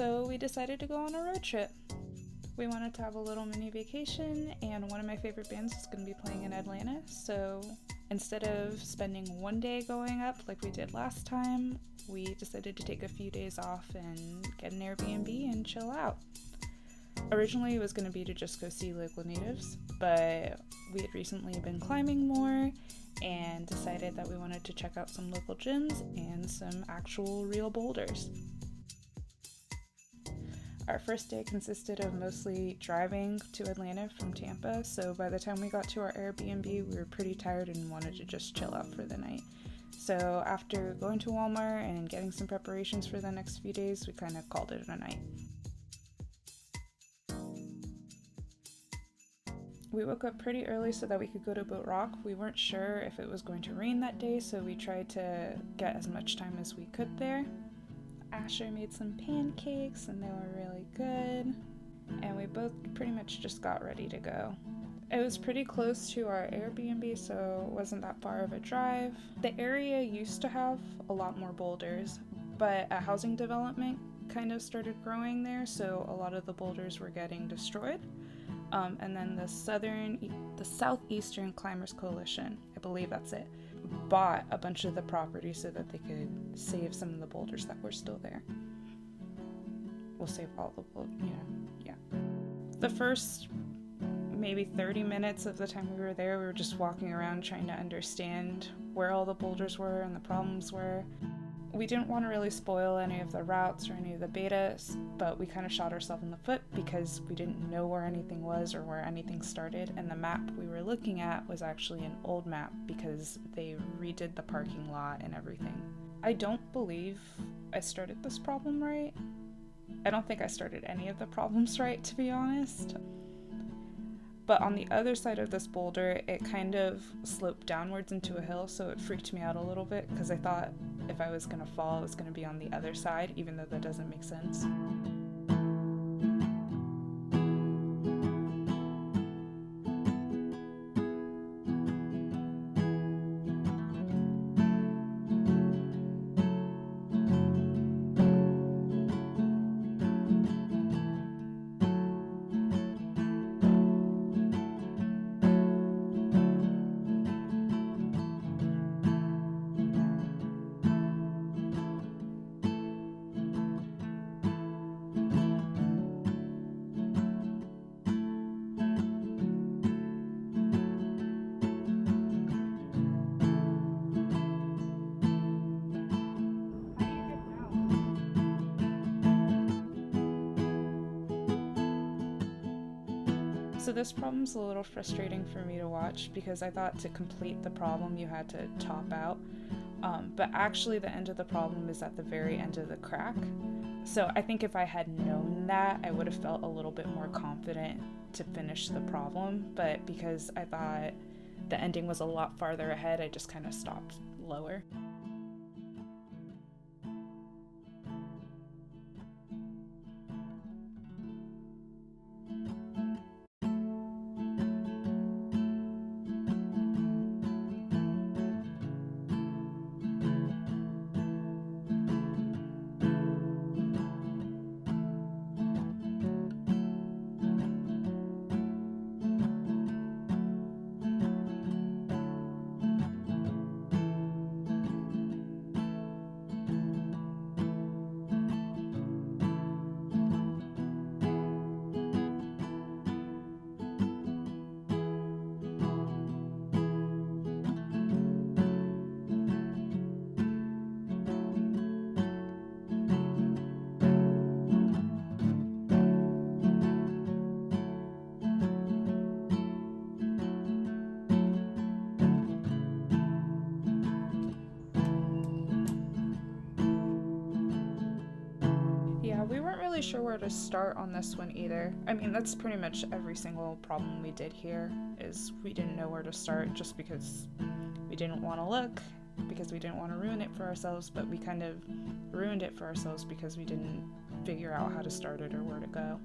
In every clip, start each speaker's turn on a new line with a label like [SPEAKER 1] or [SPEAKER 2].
[SPEAKER 1] So we decided to go on a road trip. We wanted to have a little mini vacation, and one of my favorite bands is going to be playing in Atlanta, so instead of spending one day going up like we did last time, we decided to take a few days off and get an Airbnb and chill out. Originally it was going to be to just go see local natives, but we had recently been climbing more and decided that we wanted to check out some local gyms and some actual real boulders. Our first day consisted of mostly driving to Atlanta from Tampa, so by the time we got to our Airbnb, we were pretty tired and wanted to just chill out for the night. So after going to Walmart and getting some preparations for the next few days, we kind of called it a night. We woke up pretty early so that we could go to Boat Rock. We weren't sure if it was going to rain that day, so we tried to get as much time as we could there. Asher made some pancakes and they were really good, and we both pretty much just got ready to go. It was pretty close to our Airbnb, so it wasn't that far of a drive. The area used to have a lot more boulders, but a housing development kind of started growing there, so a lot of the boulders were getting destroyed. And then the Southeastern Climbers Coalition, I believe that's it, bought a bunch of the property so that they could save some of the boulders that were still there. We'll save all the boulders, yeah. The first maybe 30 minutes of the time we were there, we were just walking around trying to understand where all the boulders were and the problems were. We didn't want to really spoil any of the routes or any of the betas, but we kind of shot ourselves in the foot because we didn't know where anything was or where anything started, and the map we were looking at was actually an old map because they redid the parking lot and everything. I don't believe I started this problem right. I don't think I started any of the problems right, to be honest. But on the other side of this boulder, it kind of sloped downwards into a hill, so it freaked me out a little bit because I thought if I was going to fall, it was going to be on the other side, even though that doesn't make sense. So this problem's a little frustrating for me to watch because I thought to complete the problem you had to top out, but actually the end of the problem is at the very end of the crack. So I think if I had known that, I would have felt a little bit more confident to finish the problem, but because I thought the ending was a lot farther ahead, I just kind of stopped lower. We weren't really sure where to start on this one either. I mean, that's pretty much every single problem we did here, is we didn't know where to start just because we didn't want to look, because we didn't want to ruin it for ourselves, but we kind of ruined it for ourselves because we didn't figure out how to start it or where to go.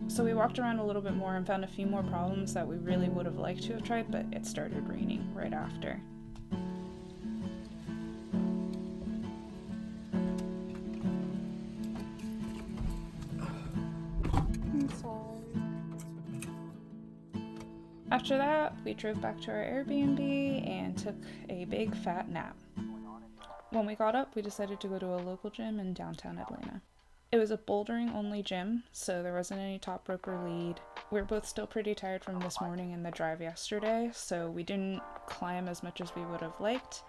[SPEAKER 1] So we walked around a little bit more and found a few more problems that we really would have liked to have tried, but it started raining right after.
[SPEAKER 2] I'm sorry.
[SPEAKER 1] After that, we drove back to our Airbnb and took a big fat nap. When we got up, we decided to go to a local gym in downtown Atlanta. It was a bouldering only gym, so there wasn't any top rope or lead. We were both still pretty tired from this morning and the drive yesterday, so we didn't climb as much as we would have liked,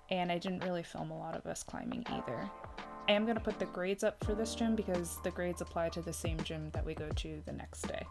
[SPEAKER 1] and I didn't really film a lot of us climbing either. I am going to put the grades up for this gym because the grades apply to the same gym that we go to the next day.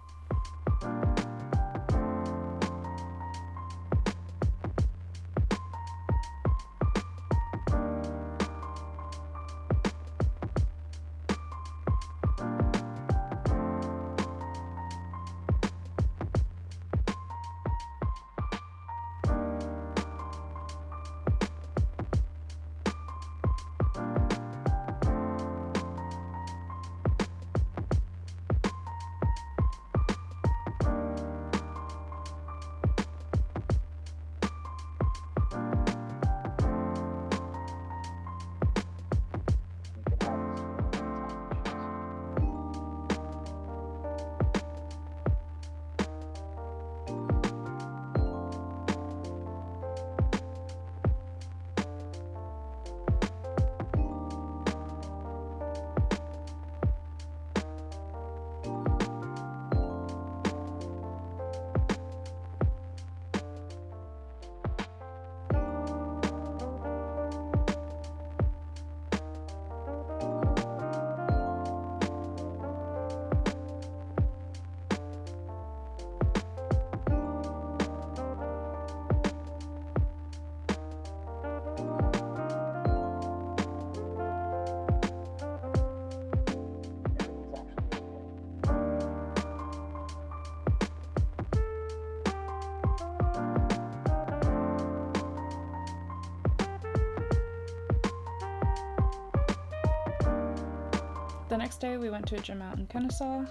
[SPEAKER 1] The next day we went to a gym out in Kennesaw.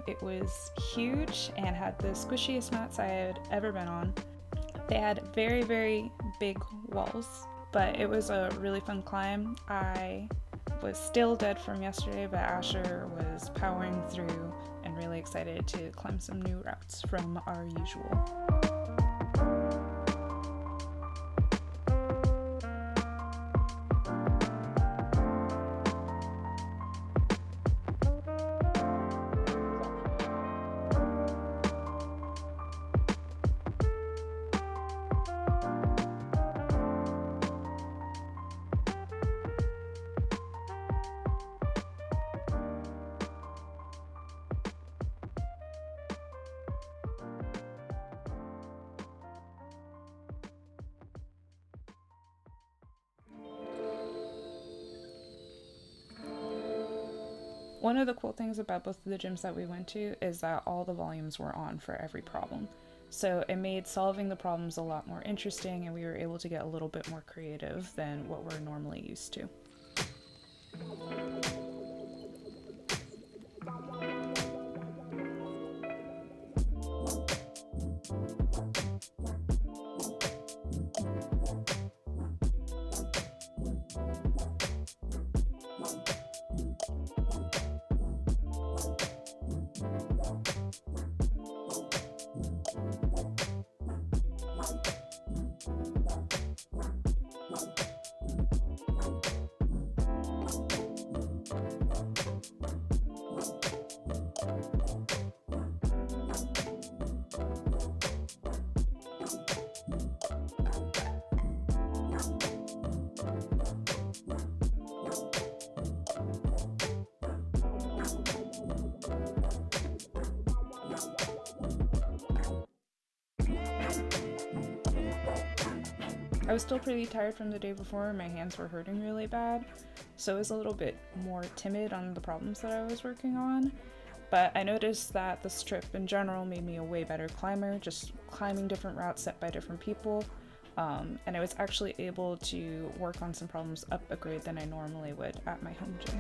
[SPEAKER 1] It was huge and had the squishiest mats I had ever been on. They had very, very big walls, but it was a really fun climb. I was still dead from yesterday, but Asher was powering through and really excited to climb some new routes from our usual. One of the cool things about both of the gyms that we went to is that all the volumes were on for every problem. So it made solving the problems a lot more interesting, and we were able to get a little bit more creative than what we're normally used to. I was still pretty tired from the day before, my hands were hurting really bad, so I was a little bit more timid on the problems that I was working on, but I noticed that this trip in general made me a way better climber, just climbing different routes set by different people, and I was actually able to work on some problems up a grade than I normally would at my home gym.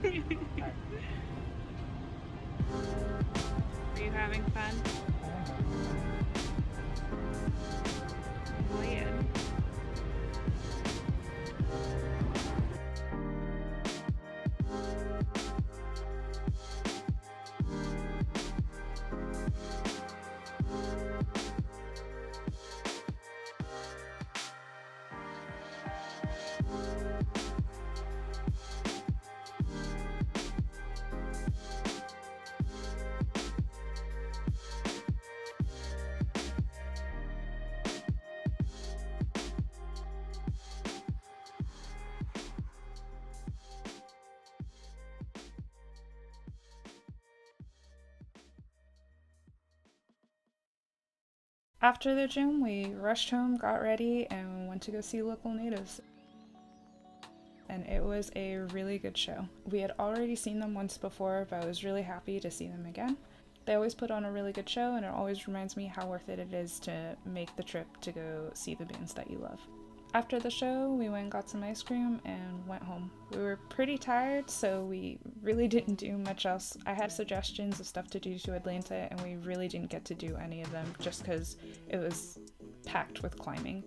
[SPEAKER 1] Are you having fun? Brilliant. After the gym, we rushed home, got ready, and went to go see local natives. And it was a really good show. We had already seen them once before, but I was really happy to see them again. They always put on a really good show, and it always reminds me how worth it is to make the trip to go see the bands that you love. After the show, we went and got some ice cream and went home. We were pretty tired, so we really didn't do much else. I had suggestions of stuff to do to Atlanta, and we really didn't get to do any of them just because it was packed with climbing.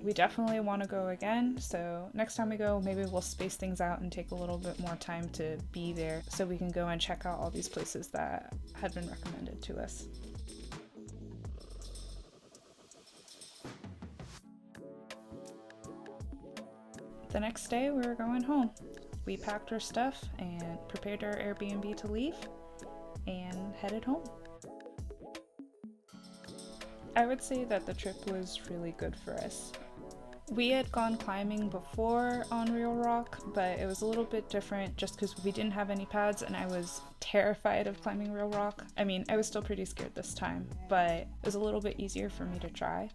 [SPEAKER 1] We definitely want to go again, so next time we go, maybe we'll space things out and take a little bit more time to be there so we can go and check out all these places that had been recommended to us. The next day we were going home. We packed our stuff and prepared our Airbnb to leave and headed home. I would say that the trip was really good for us. We had gone climbing before on Real Rock, but it was a little bit different just because we didn't have any pads and I was terrified of climbing Real Rock. I mean, I was still pretty scared this time, but it was a little bit easier for me to try.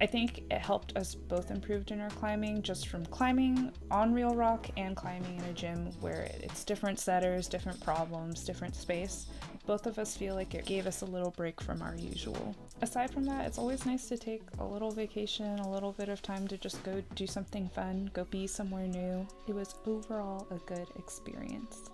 [SPEAKER 1] I think it helped us both improve in our climbing just from climbing on Real Rock and climbing in a gym where it's different setters, different problems, different space. Both of us feel like it gave us a little break from our usual. Aside from that, it's always nice to take a little vacation, a little bit of time to just go do something fun, go be somewhere new. It was overall a good experience.